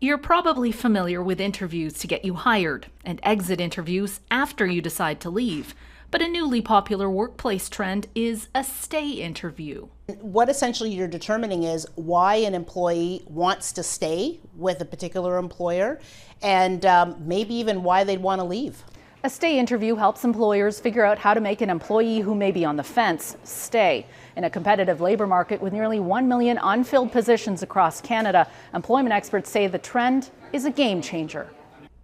You're probably familiar with interviews to get you hired and exit interviews after you decide to leave. But a newly popular workplace trend is a stay interview. What essentially you're determining is why an employee wants to stay with a particular employer and maybe even why they'd want to leave. A stay interview helps employers figure out how to make an employee who may be on the fence stay. In a competitive labor market with nearly 1 million unfilled positions across Canada, employment experts say the trend is a game changer.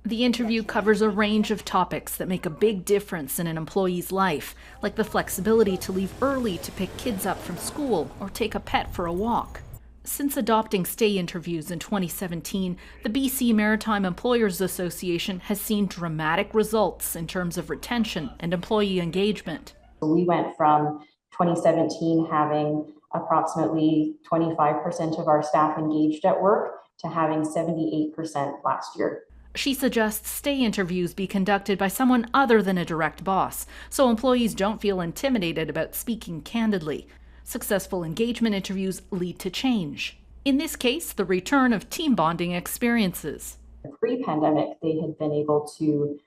The interview covers a range of topics that make a big difference in an employee's life, like the flexibility to leave early to pick kids up from school or take a pet for a walk. Since adopting stay interviews in 2017, the BC Maritime Employers Association has seen dramatic results in terms of retention and employee engagement. We went from 2017 having approximately 25% of our staff engaged at work to having 78% last year. She suggests stay interviews be conducted by someone other than a direct boss, so employees don't feel intimidated about speaking candidly. Successful engagement interviews lead to change. In this case, the return of team bonding experiences. Pre-pandemic, they had been able to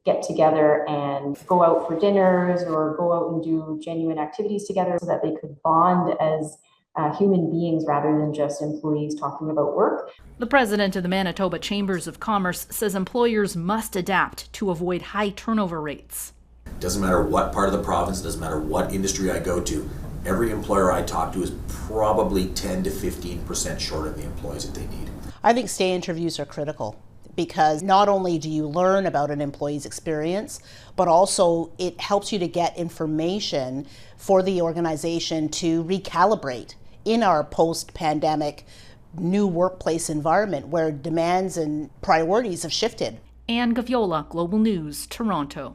get together and go out for dinners or go out and do genuine activities together so that they could bond as human beings rather than just employees talking about work. The president of the Manitoba Chambers of Commerce says employers must adapt to avoid high turnover rates. It doesn't matter what part of the province, it doesn't matter what industry I go to, every employer I talk to is probably 10 to 15% short of the employees that they need. I think stay interviews are critical because not only do you learn about an employee's experience, but also it helps you to get information for the organization to recalibrate in our post-pandemic new workplace environment where demands and priorities have shifted. Anne Gaviola, Global News, Toronto.